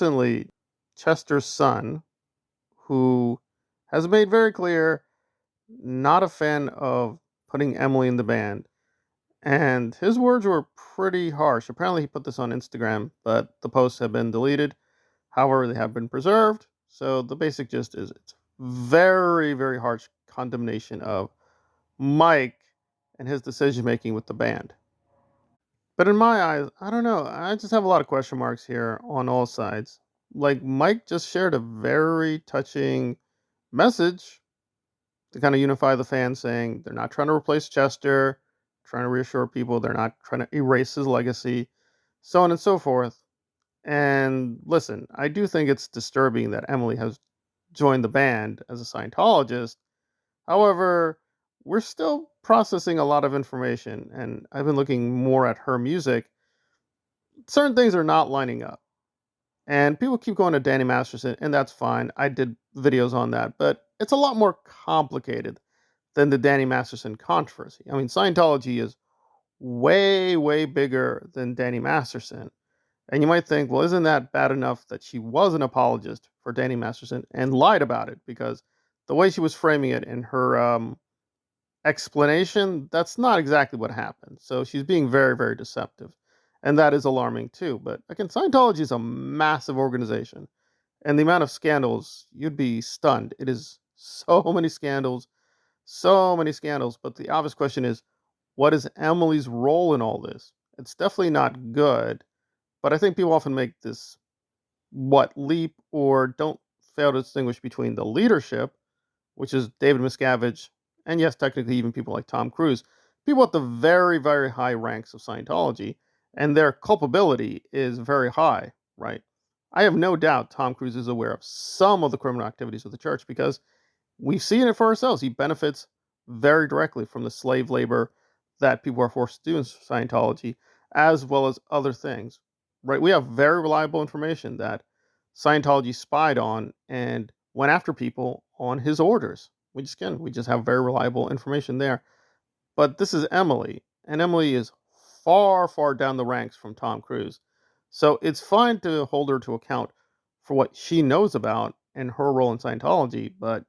Recently, Chester's son, who has made very clear not a fan of putting Emily in the band, and his words were pretty harsh. Apparently, he put this on Instagram, but the posts have been deleted. However, they have been preserved. So the basic gist is it's very, very harsh condemnation of Mike and his decision making with the band. But in my eyes, I don't know. I just have a lot of question marks here on all sides. Like, Mike just shared a very touching message to kind of unify the fans, saying they're not trying to replace Chester, trying to reassure people they're not trying to erase his legacy, so on and so forth. And listen, I do think it's disturbing that Emily has joined the band as a Scientologist. However, we're still processing a lot of information, and I've been looking more at her music. Certain things are not lining up. And people keep going to Danny Masterson, and that's fine. I did videos on that, but it's a lot more complicated than the Danny Masterson controversy. I mean, Scientology is way, way bigger than Danny Masterson. And you might think, well, isn't that bad enough that she was an apologist for Danny Masterson and lied about it? Because the way she was framing it in her explanation, that's not exactly what happened. So she's being very, very deceptive. And that is alarming too. But again, Scientology is a massive organization. And the amount of scandals, you'd be stunned. It is so many scandals, so many scandals. But the obvious question is, what is Emily's role in all this? It's definitely not good. But I think people often make this leap or don't fail to distinguish between the leadership, which is David Miscavige, and yes, technically even people like Tom Cruise, people at the very, very high ranks of Scientology, and their culpability is very high, right? I have no doubt Tom Cruise is aware of some of the criminal activities of the church because we've seen it for ourselves. He benefits very directly from the slave labor that people are forced to do in Scientology, as well as other things, right? We have very reliable information that Scientology spied on and went after people on his orders. We just have very reliable information there. But this is Emily, and Emily is far, far down the ranks from Tom Cruise. So it's fine to hold her to account for what she knows about and her role in Scientology, but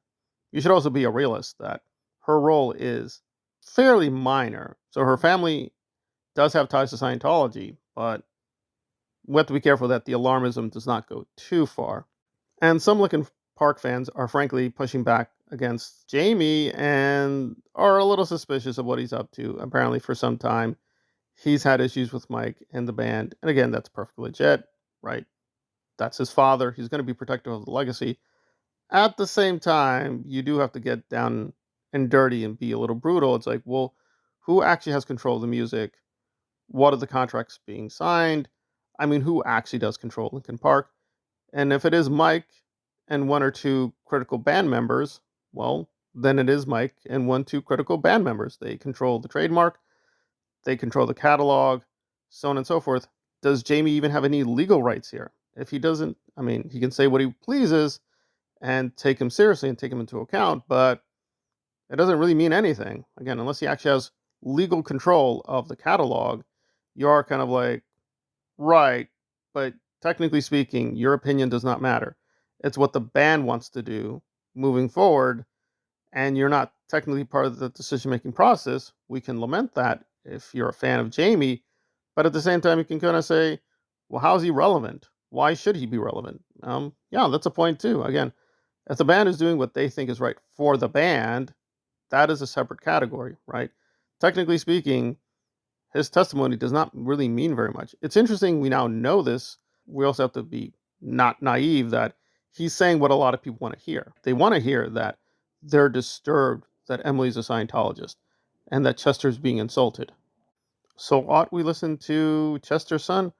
you should also be a realist that her role is fairly minor. So her family does have ties to Scientology, but we have to be careful that the alarmism does not go too far. And some Linkin Park fans are frankly pushing back against Jaime and are a little suspicious of what he's up to. Apparently, for some time, he's had issues with Mike and the band. And again, that's perfectly legit, right? That's his father. He's going to be protective of the legacy. At the same time, you do have to get down and dirty and be a little brutal. It's like, well, who actually has control of the music? What are the contracts being signed? I mean, who actually does control Linkin Park? And if it is Mike and one or two critical band members, well, then it is Mike and one, two critical band members. They control the trademark, they control the catalog, so on and so forth. Does Jaime even have any legal rights here? If he doesn't, I mean, he can say what he pleases and take him seriously and take him into account, but it doesn't really mean anything. Again, unless he actually has legal control of the catalog, you are kind of like, right, but technically speaking, your opinion does not matter. It's what the band wants to do moving forward, and you're not technically part of the decision making process. We can lament that if you're a fan of Jaime, but at the same time, you can kind of say, well, how's he relevant? Why should he be relevant? Yeah, that's a point too. Again, if the band is doing what they think is right for the band, that is a separate category, right? Technically speaking, his testimony does not really mean very much. It's interesting we now know this. We also have to be not naive that he's saying what a lot of people want to hear. They want to hear that they're disturbed that Emily's a Scientologist and that Chester's being insulted. So ought we listen to Chester's son?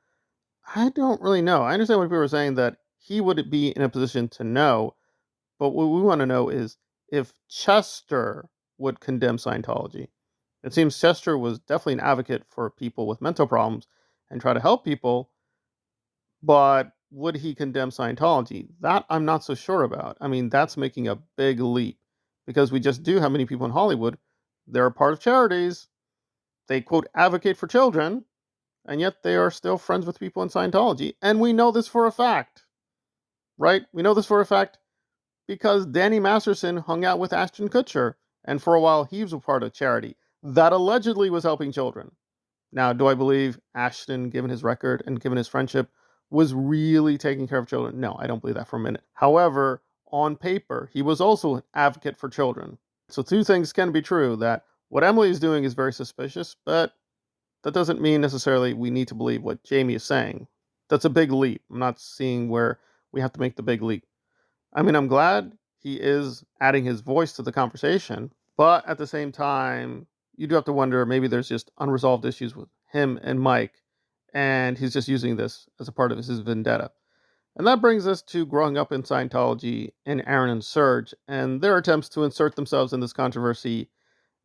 I don't really know. I understand what people are saying that he would be in a position to know, but what we want to know is if Chester would condemn Scientology. It seems Chester was definitely an advocate for people with mental problems and try to help people, but would he condemn Scientology? That I'm not so sure about. I mean, that's making a big leap because we just do have many people in Hollywood. They're a part of charities. They, quote, advocate for children, and yet they are still friends with people in Scientology. And we know this for a fact. right? We know this for a fact because Danny Masterson hung out with Ashton Kutcher, and for a while he was a part of charity that allegedly was helping children. Now, do I believe Ashton, given his record and given his friendship, was really taking care of children? No, I don't believe that for a minute. However, on paper, he was also an advocate for children. So two things can be true, that what Emily is doing is very suspicious, but that doesn't mean necessarily we need to believe what Jamie is saying. That's a big leap. I'm not seeing where we have to make the big leap. I mean, I'm glad he is adding his voice to the conversation, but at the same time, you do have to wonder, maybe there's just unresolved issues with him and Mike, and he's just using this as a part of his vendetta. And that brings us to growing up in Scientology and Aaron and Serge and their attempts to insert themselves in this controversy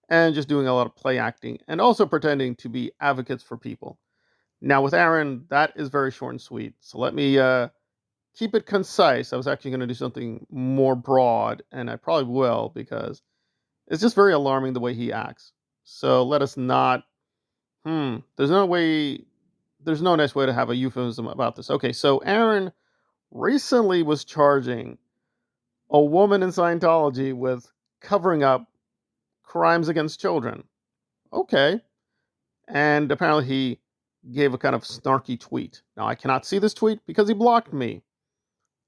and just doing a lot of play acting and also pretending to be advocates for people. Now, with Aaron, that is very short and sweet. So let me keep it concise. I was actually going to do something more broad, and I probably will because it's just very alarming the way he acts. So let us not. There's no nice way to have a euphemism about this. Okay, so Aaron recently was charging a woman in Scientology with covering up crimes against children. Okay. And apparently he gave a kind of snarky tweet. Now, I cannot see this tweet because he blocked me.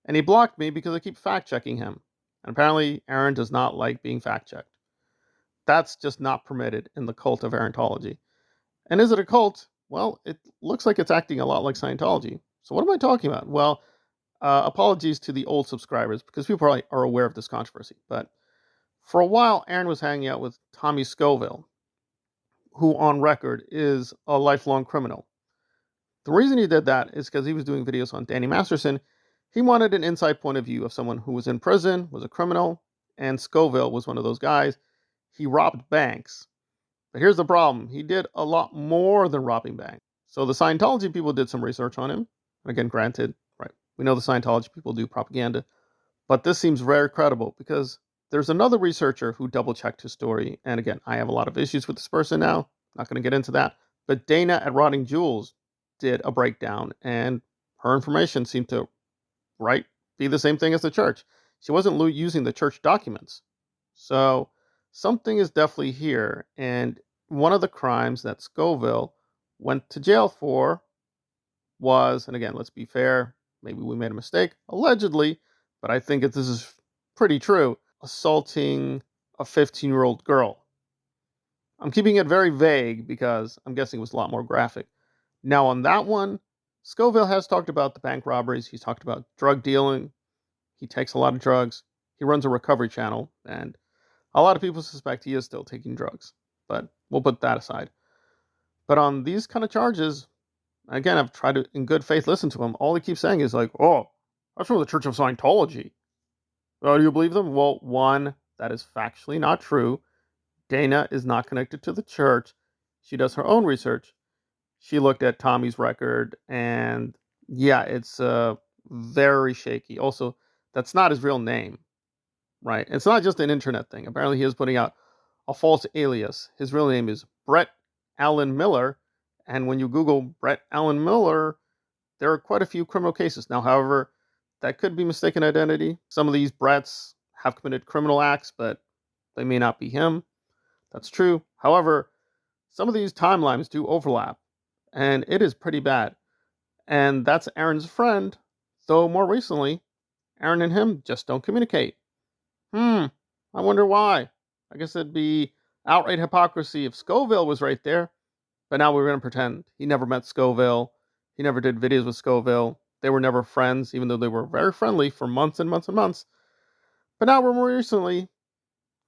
And he blocked me because I keep fact checking him. And apparently, Aaron does not like being fact checked. That's just not permitted in the cult of Arontology. And is it a cult? Well, it looks like it's acting a lot like Scientology. So what am I talking about? Well, apologies to the old subscribers because people probably are aware of this controversy. But for a while, Aaron was hanging out with Tommy Scoville, who on record is a lifelong criminal. The reason he did that is because he was doing videos on Danny Masterson. He wanted an inside point of view of someone who was in prison, was a criminal, and Scoville was one of those guys. He robbed banks. But here's the problem. He did a lot more than robbing banks. So the Scientology people did some research on him. And again, granted, right, we know the Scientology people do propaganda. But this seems very credible because there's another researcher who double-checked his story. And again, I have a lot of issues with this person now. Not going to get into that. But Dana at Rotting Jewels did a breakdown, and her information seemed to, right, be the same thing as the church. She wasn't using the church documents. So something is definitely here. And one of the crimes that Scoville went to jail for was, and again, let's be fair, maybe we made a mistake, allegedly, but I think this is pretty true, assaulting a 15-year-old girl. I'm keeping it very vague because I'm guessing it was a lot more graphic. Now, on that one, Scoville has talked about the bank robberies. He's talked about drug dealing. He takes a lot of drugs. He runs a recovery channel, and a lot of people suspect he is still taking drugs. But we'll put that aside. But on these kind of charges, again, I've tried to, in good faith, listen to him. All he keeps saying is like, oh, that's from the Church of Scientology. Oh, do you believe them? Well, one, that is factually not true. Dana is not connected to the church. She does her own research. She looked at Tommy's record, and yeah, it's very shaky. Also, that's not his real name, right? It's not just an internet thing. Apparently, he is putting out a false alias. His real name is Brett Allen Miller, and when you Google Brett Allen Miller, there are quite a few criminal cases. Now, however, that could be mistaken identity. Some of these Bretts have committed criminal acts, but they may not be him. That's true. However, some of these timelines do overlap, and it is pretty bad. And that's Aaron's friend, though more recently, Aaron and him just don't communicate. I wonder why. I guess it'd be outright hypocrisy if Scoville was right there, but now we're going to pretend he never met Scoville. He never did videos with Scoville. They were never friends, even though they were very friendly for months and months and months. But now we're more recently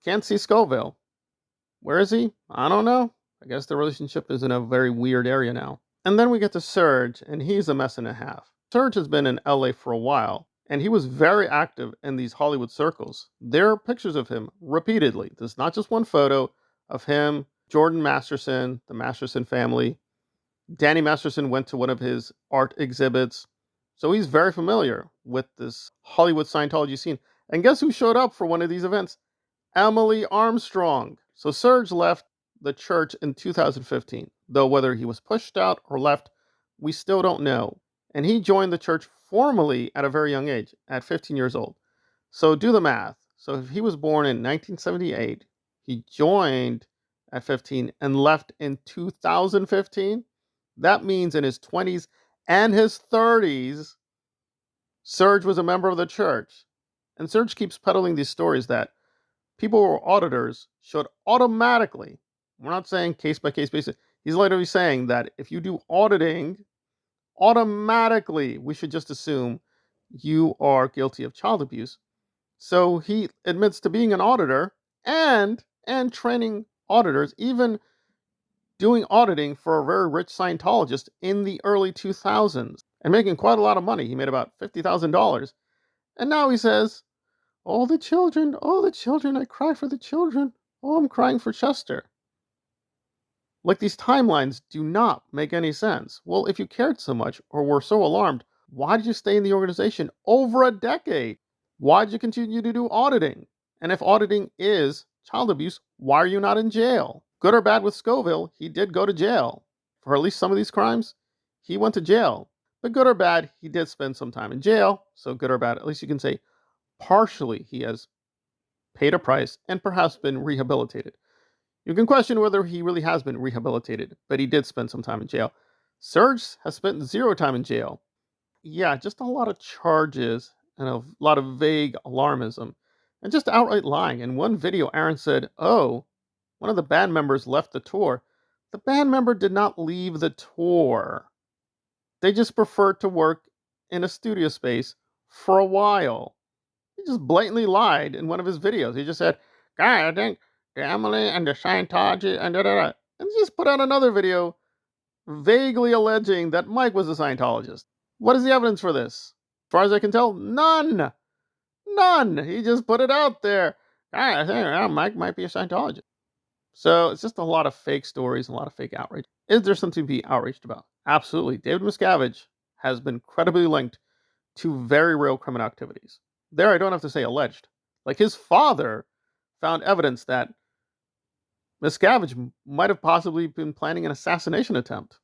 can't see Scoville. Where is he? I don't know. I guess the relationship is in a very weird area now. And then we get to Serge, and he's a mess and a half. Serge has been in LA for a while, and he was very active in these Hollywood circles. There are pictures of him repeatedly. There's not just one photo of him, Jordan Masterson, the Masterson family. Danny Masterson went to one of his art exhibits. So he's very familiar with this Hollywood Scientology scene. And guess who showed up for one of these events? Emily Armstrong. So Serge left the church in 2015, though whether he was pushed out or left, we still don't know. And he joined the church formally at a very young age, at 15 years old. So do the math. So if he was born in 1978, he joined at 15 and left in 2015, that means in his 20s and his 30s, Serge was a member of the church. And Serge keeps peddling these stories that people who are auditors should automatically, we're not saying case by case basis, he's literally saying that if you do auditing, automatically we should just assume you are guilty of child abuse. So he admits to being an auditor and training auditors, even doing auditing for a very rich Scientologist in the early 2000s and making quite a lot of money. He made about $50,000. And now he says, oh, the children, I cry for the children. Oh, I'm crying for Chester. Like, these timelines do not make any sense. Well, if you cared so much or were so alarmed, why did you stay in the organization over a decade? Why did you continue to do auditing? And if auditing is child abuse, why are you not in jail? Good or bad with Scoville, he did go to jail. For at least some of these crimes, he went to jail. But good or bad, he did spend some time in jail. So good or bad, at least you can say partially he has paid a price and perhaps been rehabilitated. You can question whether he really has been rehabilitated, but he did spend some time in jail. Serge has spent zero time in jail. Yeah, just a lot of charges and a lot of vague alarmism and just outright lying. In one video, Aaron said, oh, one of the band members left the tour. The band member did not leave the tour. They just preferred to work in a studio space for a while. He just blatantly lied in one of his videos. He just said, "Guy, I think the Emily and the Scientology and da da da," and he just put out another video vaguely alleging that Mike was a Scientologist. What is the evidence for this? As far as I can tell, none. None. He just put it out there. "Guy, I think Mike might be a Scientologist." So it's just a lot of fake stories and a lot of fake outrage. Is there something to be outraged about? Absolutely. David Miscavige has been credibly linked to very real criminal activities. There, I don't have to say alleged. Like, his father found evidence that Miscavige might have possibly been planning an assassination attempt.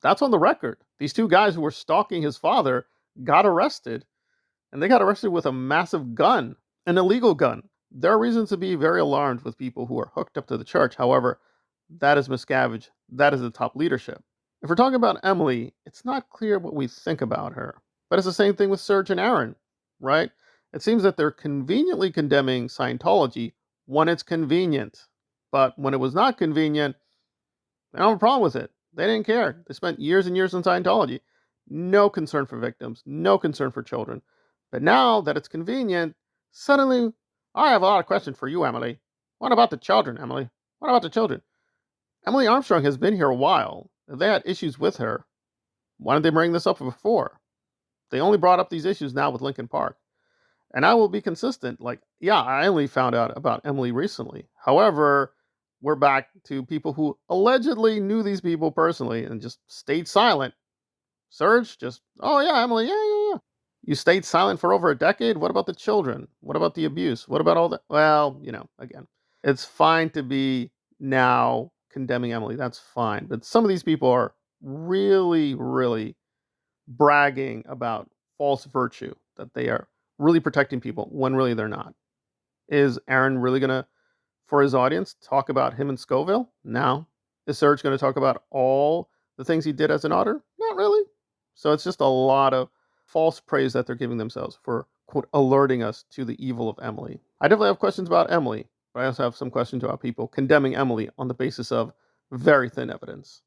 That's on the record. These two guys who were stalking his father got arrested, and they got arrested with a massive gun, an illegal gun. There are reasons to be very alarmed with people who are hooked up to the church. However, that is Miscavige. That is the top leadership. If we're talking about Emily, it's not clear what we think about her. But it's the same thing with Serge and Aaron, right? It seems that they're conveniently condemning Scientology when it's convenient. But when it was not convenient, they don't have a problem with it. They didn't care. They spent years and years in Scientology. No concern for victims, no concern for children. But now that it's convenient, suddenly, I have a lot of questions for you, Emily. What about the children, Emily? What about the children? Emily Armstrong has been here a while. If they had issues with her, why didn't they bring this up before? They only brought up these issues now with Linkin Park. And I will be consistent. Like, yeah, I only found out about Emily recently. However, we're back to people who allegedly knew these people personally and just stayed silent. Serge, just, oh yeah, Emily, yeah. You stayed silent for over a decade? What about the children? What about the abuse? What about all that? Well, again, it's fine to be now condemning Emily. That's fine. But some of these people are really, really bragging about false virtue, that they are really protecting people when really they're not. Is Aaron really going to, for his audience, talk about him and Scoville? No. Is Serge going to talk about all the things he did as an auditor? Not really. So it's just a lot of false praise that they're giving themselves for, quote, alerting us to the evil of Emily. I definitely have questions about Emily, but I also have some questions about people condemning Emily on the basis of very thin evidence.